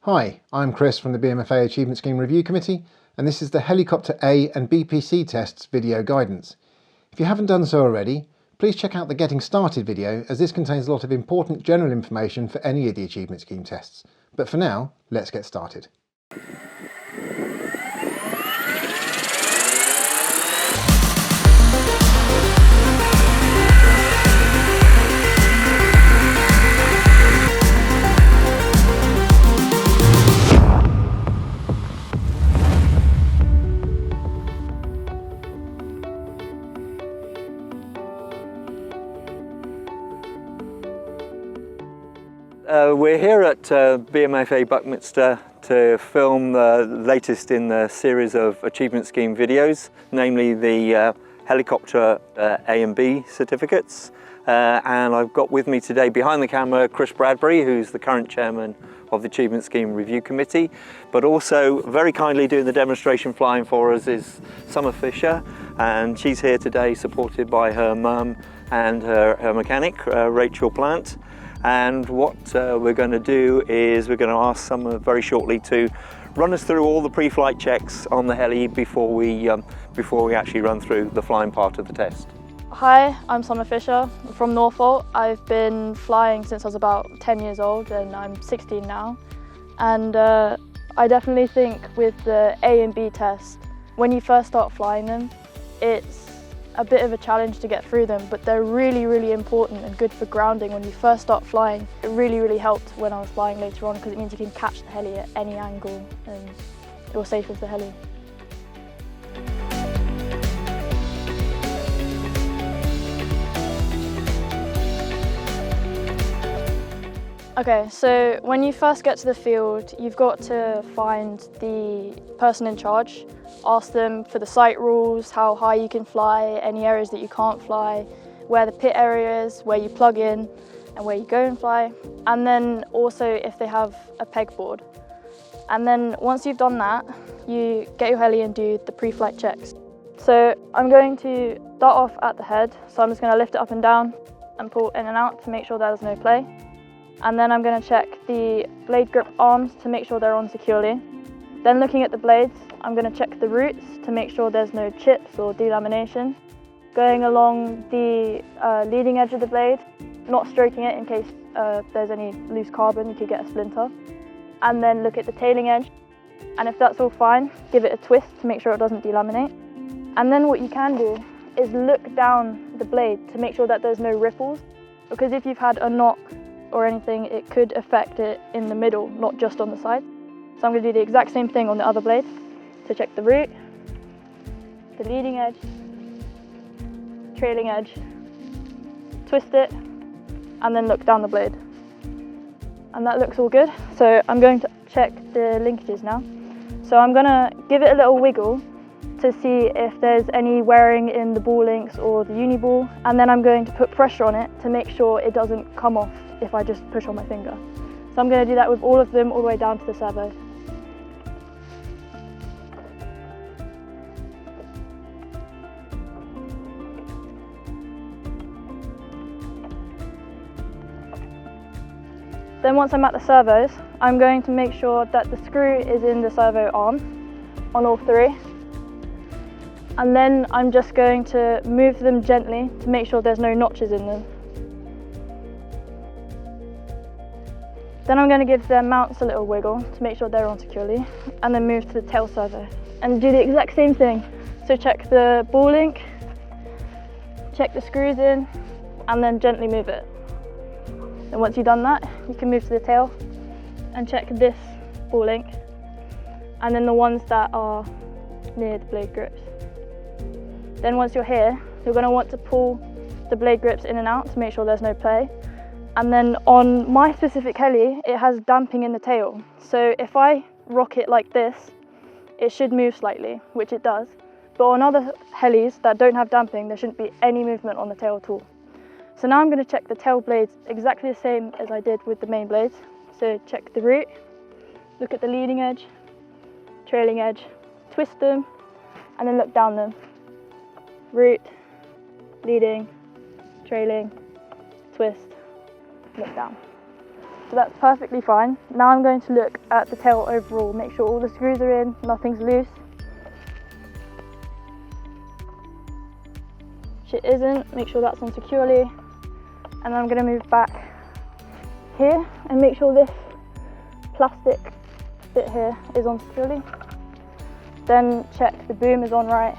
Hi, I'm Chris from the BMFA Achievement Scheme Review Committee, and this is the Helicopter A and BPC tests video guidance. If you haven't done so already, please check out the Getting Started video, as this contains a lot of important general information for any of the Achievement Scheme tests. But for now, let's get started. We're here at BMFA Buckminster to film the latest in the series of Achievement Scheme videos, namely the Helicopter A and B certificates. And I've got with me today behind the camera Chris Bradbury, who's the current chairman of the Achievement Scheme Review Committee, but also very kindly doing the demonstration flying for us is Summer Fisher, and she's here today supported by her mum and her mechanic, Rachel Plant. And what we're going to do is we're going to ask Summer very shortly to run us through all the pre-flight checks on the heli before we actually run through the flying part of the test. Hi, I'm Summer Fisher from Norfolk. I've been flying since I was about 10 years old and I'm 16 now. And I definitely think with the A and B test, when you first start flying them, it's a bit of a challenge to get through them, but they're really, really important and good for grounding when you first start flying. It really helped when I was flying later on, because it means you can catch the heli at any angle and you're safe with the heli. Okay, so when you first get to the field, you've got to find the person in charge, ask them for the site rules, how high you can fly, any areas that you can't fly, where the pit area is, where you plug in and where you go and fly, and then also if they have a pegboard. And then once you've done that, you get your heli and do the pre-flight checks. So I'm going to start off at the head, so I'm just going to lift it up and down and pull in and out to make sure there's no play. And then I'm going to check the blade grip arms to make sure they're on securely. Then looking at the blades, I'm going to check the roots to make sure there's no chips or delamination. Going along the leading edge of the blade, not stroking it in case there's any loose carbon, you could get a splinter. And then look at the tailing edge. And if that's all fine, give it a twist to make sure it doesn't delaminate. And then what you can do is look down the blade to make sure that there's no ripples, because if you've had a knock or anything, it could affect it in the middle, not just on the side. So I'm going to do the exact same thing on the other blade. So check the root, the leading edge, trailing edge, twist it, and then look down the blade. And that looks all good. So I'm going to check the linkages now. So I'm going to give it a little wiggle to see if there's any wearing in the ball links or the uni ball, and then I'm going to put pressure on it to make sure it doesn't come off if I just push on my finger. So I'm going to do that with all of them all the way down to the servo. Then once I'm at the servos, I'm going to make sure that the screw is in the servo arm on all three. And then I'm just going to move them gently to make sure there's no notches in them. Then I'm going to give their mounts a little wiggle to make sure they're on securely, and then move to the tail servo and do the exact same thing. So check the ball link, check the screws in, and then gently move it. And once you've done that, you can move to the tail and check this ball link, and then the ones that are near the blade grips. Then once you're here, you're going to want to pull the blade grips in and out to make sure there's no play. And then on my specific heli, it has damping in the tail. So if I rock it like this, it should move slightly, which it does. But on other helis that don't have damping, there shouldn't be any movement on the tail at all. So now I'm going to check the tail blades exactly the same as I did with the main blades. So check the root, look at the leading edge, trailing edge, twist them, and then look down them. Root, leading, trailing, twist, look down. So that's perfectly fine. Now I'm going to look at the tail overall, make sure all the screws are in, nothing's loose. If it isn't, make sure that's on securely. And then I'm going to move back here and make sure this plastic bit here is on securely. Then check the boom is on right,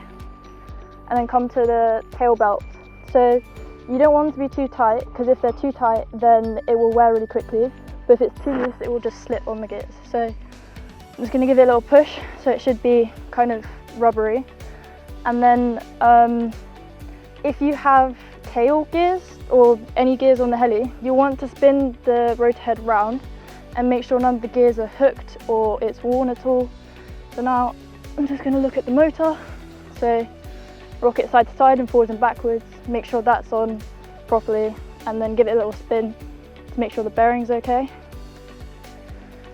and then come to the tail belt. So you don't want them to be too tight, because if they're too tight then it will wear really quickly, but if it's too loose it will just slip on the gears. So I'm just going to give it a little push so it should be kind of rubbery. And then if you have tail gears or any gears on the heli, you want to spin the rotor head round and make sure none of the gears are hooked or it's worn at all. So now I'm just going to look at the motor. So rock it side to side and forwards and backwards, make sure that's on properly, and then give it a little spin to make sure the bearing's okay.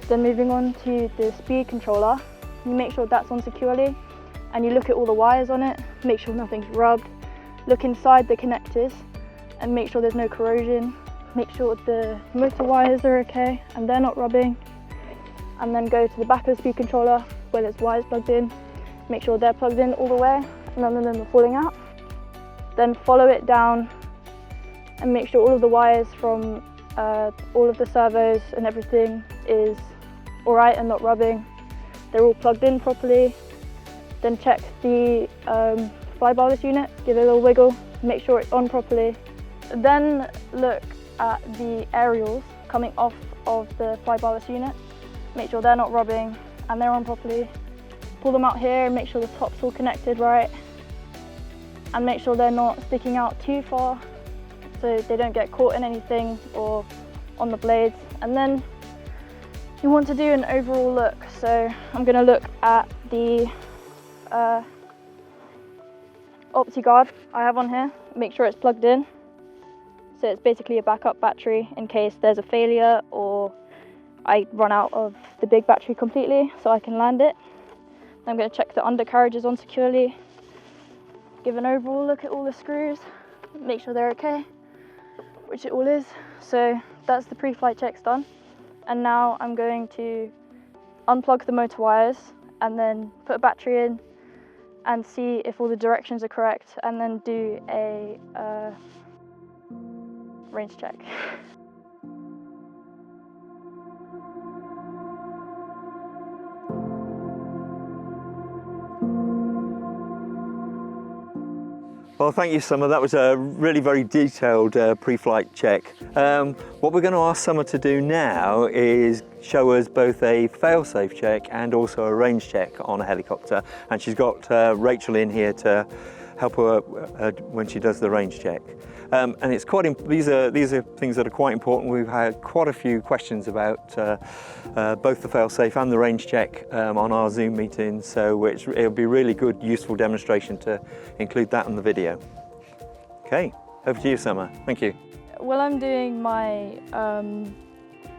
Then moving on to the speed controller, you make sure that's on securely, and you look at all the wires on it, make sure nothing's rubbed. Look inside the connectors and make sure there's no corrosion. Make sure the motor wires are okay and they're not rubbing. And then go to the back of the speed controller where there's wires plugged in. Make sure they're plugged in all the way and none of them are falling out. Then follow it down and make sure all of the wires from all of the servos and everything is alright and not rubbing. They're all plugged in properly. Then check the flybarless unit, give it a little wiggle, make sure it's on properly. Then look at the aerials coming off of the flybarless unit, make sure they're not rubbing and they're on properly. Pull them out here and make sure the top's all connected right, and make sure they're not sticking out too far so they don't get caught in anything or on the blades. And then you want to do an overall look, so I'm going to look at the OptiGuard I have on here, make sure it's plugged in. So it's basically a backup battery in case there's a failure or I run out of the big battery completely, so I can land it. I'm going to check the undercarriages on securely, give an overall look at all the screws, make sure they're okay, which it all is. So that's the pre-flight checks done. And now I'm going to unplug the motor wires and then put a battery in and see if all the directions are correct, and then do a range check. Well, thank you, Summer. That was a really very detailed pre-flight check. What we're going to ask Summer to do now is show us both a fail-safe check and also a range check on a helicopter. And she's got Rachel in here to help her when she does the range check. And it's quite these are things that are quite important. We've had quite a few questions about both the fail-safe and the range check on our Zoom meetings, so it'll be a really good, useful demonstration to include that in the video. Okay, over to you, Summer. Thank you. While I'm doing my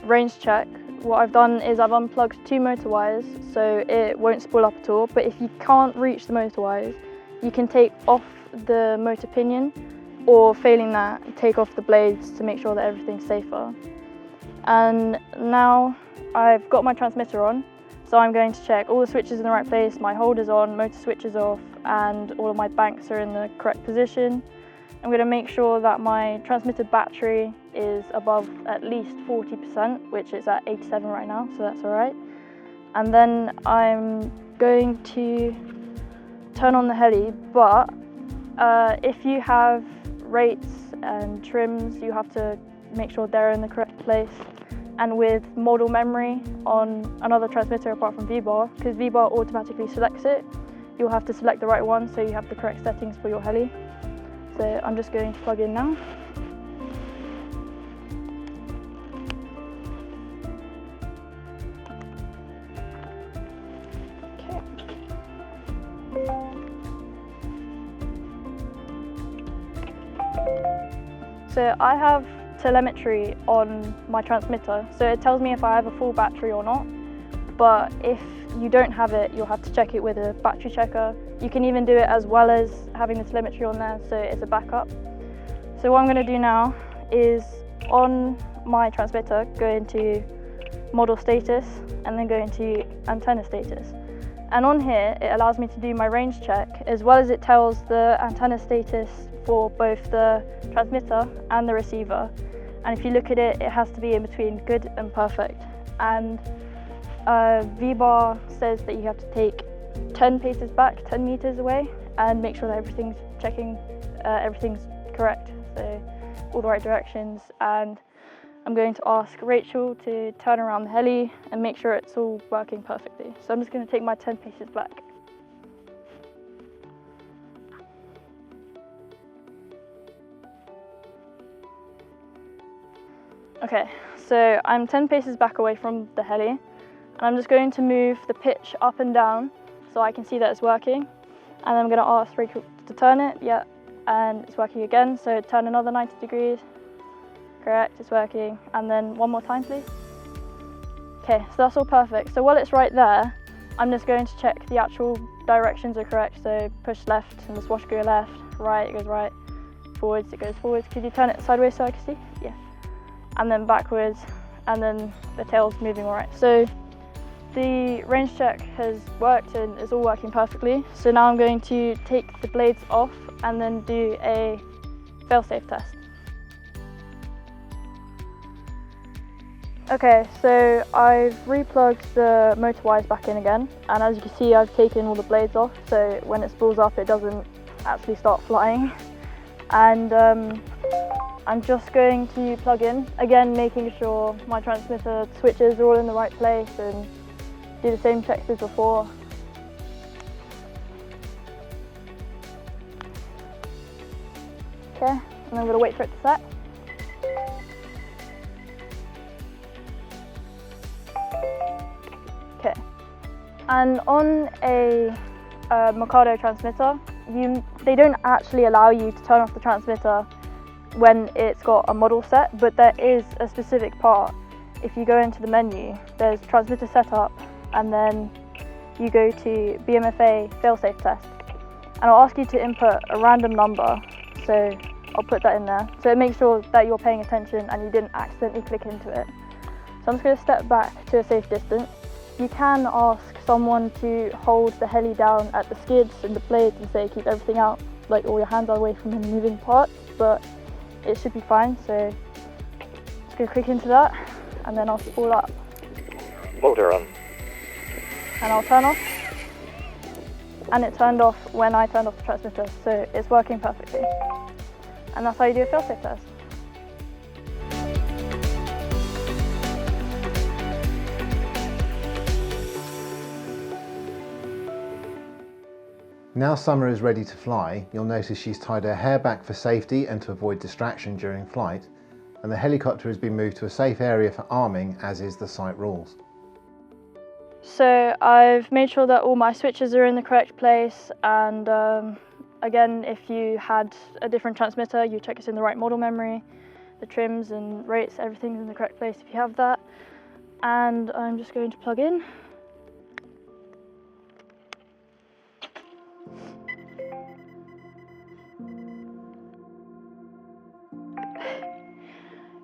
range check, what I've done is I've unplugged 2 motor wires so it won't spool up at all. But if you can't reach the motor wires, you can take off the motor pinion, or failing that, take off the blades to make sure that everything's safer. And now I've got my transmitter on, so I'm going to check all the switches in the right place, my holder's on, motor switch is off, and all of my banks are in the correct position. I'm going to make sure that my transmitter battery is above at least 40%, which is at 87 right now, so that's all right. And then I'm going to turn on the heli, but if you have rates and trims, you have to make sure they're in the correct place. And with model memory on another transmitter apart from VBAR, because VBAR automatically selects it, you'll have to select the right one so you have the correct settings for your heli. So I'm just going to plug in now. Okay. So I have telemetry on my transmitter, so it tells me if I have a full battery or not. But if you don't have it, you'll have to check it with a battery checker. You can even do it as well as having the telemetry on there, so it's a backup. So what I'm going to do now is on my transmitter, go into model status and then go into antenna status. And on here it allows me to do my range check, as well as it tells the antenna status for both the transmitter and the receiver. And if you look at it, it has to be in between good and perfect. And VBAR says that you have to take 10 paces back, 10 meters away, and make sure that everything's correct, so all the right directions. And I'm going to ask Rachel to turn around the heli and make sure it's all working perfectly. So I'm just going to take my 10 paces back. Okay, so I'm 10 paces back away from the heli, and I'm just going to move the pitch up and down so I can see that it's working. And I'm going to ask Rachel to turn it, yeah, and it's working again. So turn another 90 degrees, correct, it's working. And then one more time, please. Okay, so that's all perfect. So while it's right there, I'm just going to check the actual directions are correct. So push left and the swash go left, right, it goes right, forwards, it goes forwards. Could you turn it sideways so I can see? Yeah. And then backwards, and then the tail's moving all right. So the range check has worked and is all working perfectly. So now I'm going to take the blades off and then do a failsafe test. Okay, so I've replugged the motor wires back in again, and as you can see I've taken all the blades off, so when it spools up it doesn't actually start flying. And I'm just going to plug in, again making sure my transmitter switches are all in the right place, and do the same checks as before. Okay, and I'm going to wait for it to set. Okay, and on a Mikado transmitter, they don't actually allow you to turn off the transmitter when it's got a model set, but there is a specific part. If you go into the menu, there's transmitter setup, and then you go to BMFA failsafe test, and I'll ask you to input a random number, so I'll put that in there, so it makes sure that you're paying attention and you didn't accidentally click into it. So I'm just going to step back to a safe distance. You can ask someone to hold the heli down at the skids and the blades and say keep everything out, like all your hands are away from the moving parts, but it should be fine. So just going to click into that, and then I'll spool up. Motor on. And I'll turn off. And it turned off when I turned off the transmitter, so it's working perfectly. And that's how you do a failsafe test. Now Summer is ready to fly, you'll notice she's tied her hair back for safety and to avoid distraction during flight, and the helicopter has been moved to a safe area for arming, as is the site rules. So I've made sure that all my switches are in the correct place, and again, if you had a different transmitter, you check it's in the right model memory, the trims and rates, everything's in the correct place if you have that. And I'm just going to plug in.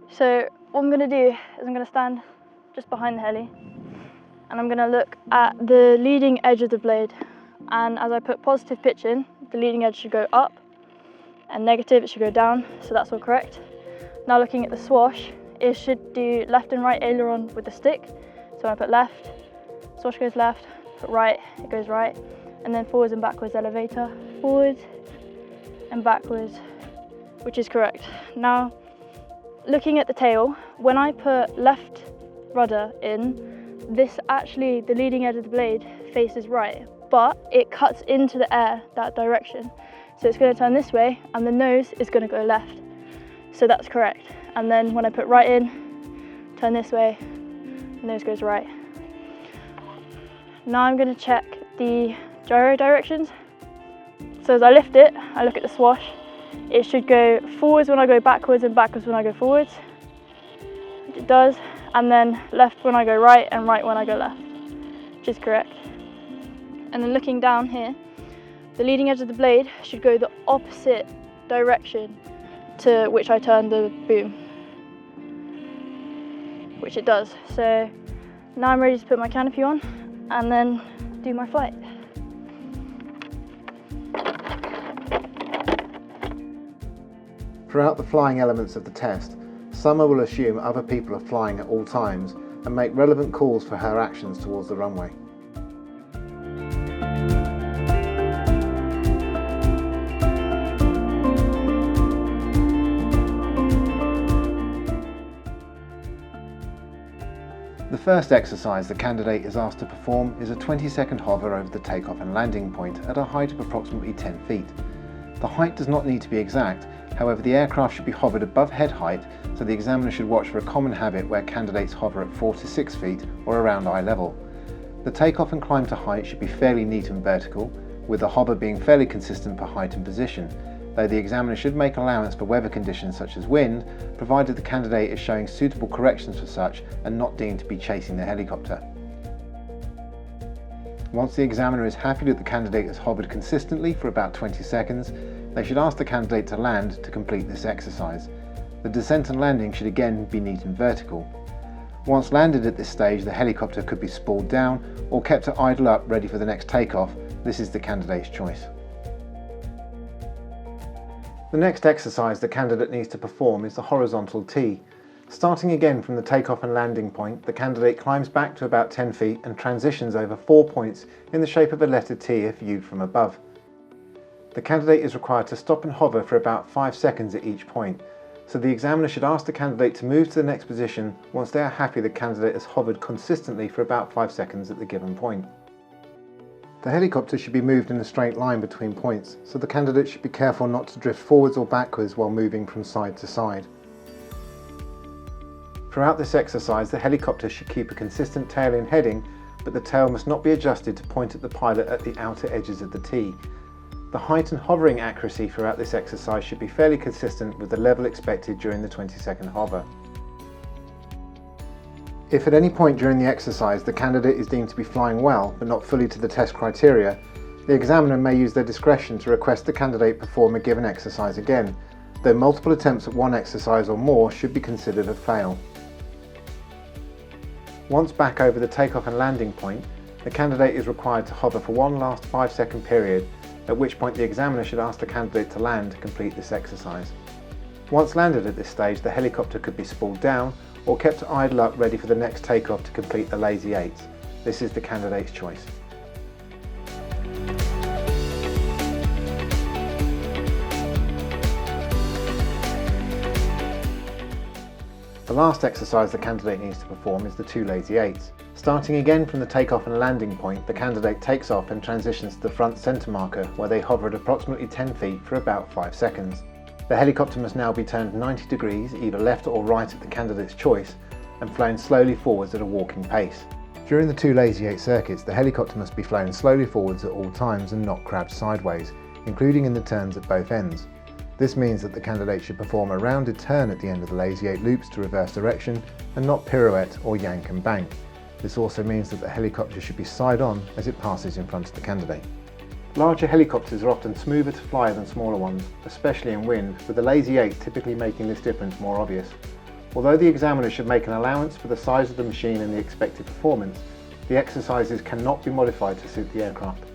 So what I'm going to do is I'm going to stand just behind the heli, and I'm going to look at the leading edge of the blade, and as I put positive pitch in, the leading edge should go up, and negative it should go down, so that's all correct. Now looking at the swash, it should do left and right aileron with the stick, so when I put left, swash goes left, put right, it goes right, and then forwards and backwards elevator, forwards and backwards, which is correct. Now looking at the tail, when I put left rudder in, the leading edge of the blade faces right, but it cuts into the air that direction. So it's going to turn this way, and the nose is going to go left. So that's correct. And then when I put right in, turn this way, the nose goes right. Now I'm going to check the gyro directions. So as I lift it, I look at the swash. It should go forwards when I go backwards and backwards when I go forwards, which it does, and then left when I go right and right when I go left, which is correct. And then looking down here, the leading edge of the blade should go the opposite direction to which I turn the boom. which it does. So now I'm ready to put my canopy on and then do my flight. Throughout the flying elements of the test, Summer will assume other people are flying at all times and make relevant calls for her actions towards the runway. The first exercise the candidate is asked to perform is a 20-second hover over the takeoff and landing point at a height of approximately 10 feet. The height does not need to be exact, however the aircraft should be hovered above head height, so the examiner should watch for a common habit where candidates hover at 4 to 6 feet or around eye level. The takeoff and climb to height should be fairly neat and vertical, with the hover being fairly consistent for height and position, though the examiner should make allowance for weather conditions such as wind, provided the candidate is showing suitable corrections for such and not deemed to be chasing the helicopter. Once the examiner is happy that the candidate has hovered consistently for about 20 seconds, they should ask the candidate to land to complete this exercise. The descent and landing should again be neat and vertical. Once landed at this stage, the helicopter could be spooled down or kept to idle up ready for the next takeoff. This is the candidate's choice. The next exercise the candidate needs to perform is the horizontal T. Starting again from the takeoff and landing point, the candidate climbs back to about 10 feet and transitions over 4 points in the shape of a letter T if viewed from above. The candidate is required to stop and hover for about 5 seconds at each point, so the examiner should ask the candidate to move to the next position once they are happy the candidate has hovered consistently for about 5 seconds at the given point. The helicopter should be moved in a straight line between points, so the candidate should be careful not to drift forwards or backwards while moving from side to side. Throughout this exercise, the helicopter should keep a consistent tail in heading, but the tail must not be adjusted to point at the pilot at the outer edges of the T. The height and hovering accuracy throughout this exercise should be fairly consistent with the level expected during the 20-second hover. If at any point during the exercise the candidate is deemed to be flying well but not fully to the test criteria, the examiner may use their discretion to request the candidate perform a given exercise again, though multiple attempts at one exercise or more should be considered a fail. Once back over the takeoff and landing point, the candidate is required to hover for one last 5-second period, at which point the examiner should ask the candidate to land to complete this exercise. Once landed at this stage, the helicopter could be spooled down or kept to idle up ready for the next takeoff to complete the lazy eights. This is the candidate's choice. The last exercise the candidate needs to perform is the 2 lazy eights. Starting again from the takeoff and landing point, the candidate takes off and transitions to the front centre marker where they hover at approximately 10 feet for about 5 seconds. The helicopter must now be turned 90 degrees, either left or right at the candidate's choice, and flown slowly forwards at a walking pace. During the 2 lazy eight circuits, the helicopter must be flown slowly forwards at all times and not crabbed sideways, including in the turns at both ends. This means that the candidate should perform a rounded turn at the end of the lazy eight loops to reverse direction and not pirouette or yank and bank. This also means that the helicopter should be side on as it passes in front of the candidate. Larger helicopters are often smoother to fly than smaller ones, especially in wind, with the lazy eight typically making this difference more obvious. Although the examiner should make an allowance for the size of the machine and the expected performance, the exercises cannot be modified to suit the aircraft.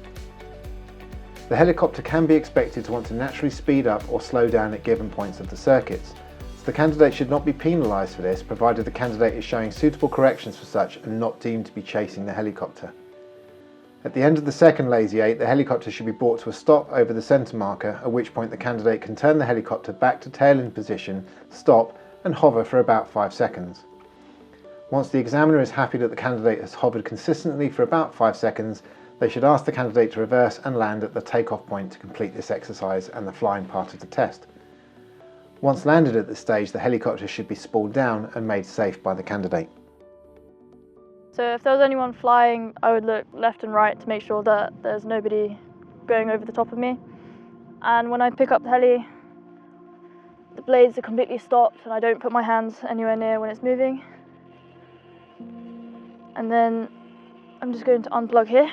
The helicopter can be expected to want to naturally speed up or slow down at given points of the circuits, so the candidate should not be penalised for this, provided the candidate is showing suitable corrections for such and not deemed to be chasing the helicopter. At the end of the second lazy eight, the helicopter should be brought to a stop over the centre marker, at which point the candidate can turn the helicopter back to tail in position, stop and hover for about 5 seconds. Once the examiner is happy that the candidate has hovered consistently for about 5 seconds, they should ask the candidate to reverse and land at the takeoff point to complete this exercise and the flying part of the test. Once landed at this stage, the helicopter should be spooled down and made safe by the candidate. So if there was anyone flying, I would look left and right to make sure that there's nobody going over the top of me. And when I pick up the heli, the blades are completely stopped and I don't put my hands anywhere near when it's moving. And then I'm just going to unplug here.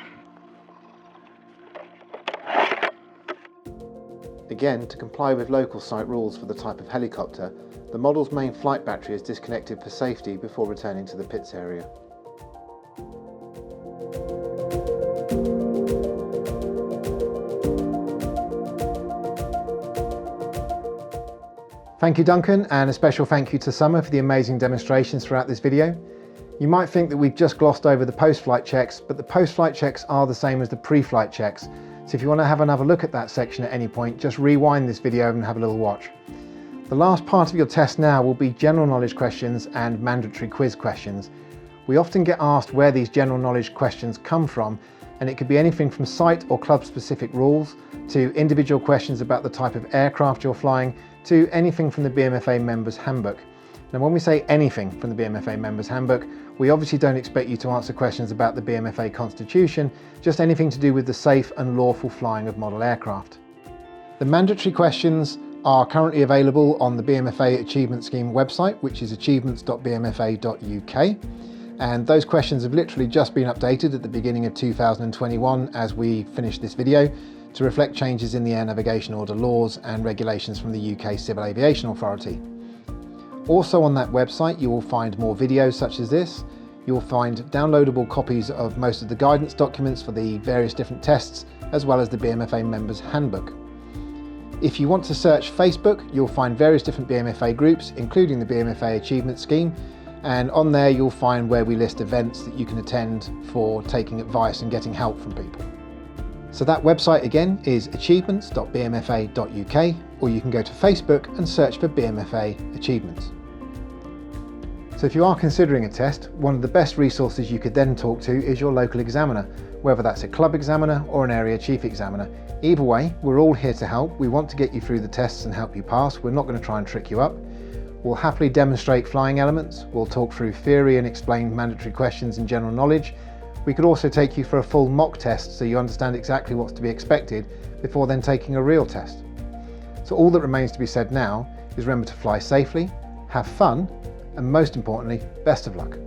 Again, to comply with local site rules for the type of helicopter, The model's main flight battery is disconnected for safety before returning to the pits area. Thank you, Duncan, and a special thank you to Summer for the amazing demonstrations throughout this video. You might think that we've just glossed over the post-flight checks, but the post-flight checks are the same as the pre-flight checks. So if you want to have another look at that section at any point, just rewind this video and have a little watch. The last part of your test now will be general knowledge questions and mandatory quiz questions. We often get asked where these general knowledge questions come from, and it could be anything from site or club specific rules to individual questions about the type of aircraft you're flying to anything from the BMFA Members Handbook. Now, when we say anything from the BMFA Members Handbook, we obviously don't expect you to answer questions about the BMFA Constitution, just anything to do with the safe and lawful flying of model aircraft. The mandatory questions are currently available on the BMFA Achievement Scheme website, which is achievements.bmfa.uk. And those questions have literally just been updated at the beginning of 2021 as we finish this video to reflect changes in the Air Navigation Order laws and regulations from the UK Civil Aviation Authority. Also on that website you will find more videos such as this. You'll find downloadable copies of most of the guidance documents for the various different tests, as well as the BMFA Members Handbook. If you want to search Facebook, you'll find various different BMFA groups, including the BMFA Achievement Scheme, and on there you'll find where we list events that you can attend for taking advice and getting help from people. So that website again is achievements.bmfa.uk, or you can go to Facebook and search for BMFA Achievements. So if you are considering a test, one of the best resources you could then talk to is your local examiner, whether that's a club examiner or an area chief examiner. Either way, we're all here to help. We want to get you through the tests and help you pass. We're not going to try and trick you up. We'll happily demonstrate flying elements. We'll talk through theory and explain mandatory questions and general knowledge. We could also take you for a full mock test so you understand exactly what's to be expected before then taking a real test. So all that remains to be said now is remember to fly safely, have fun, and most importantly, best of luck.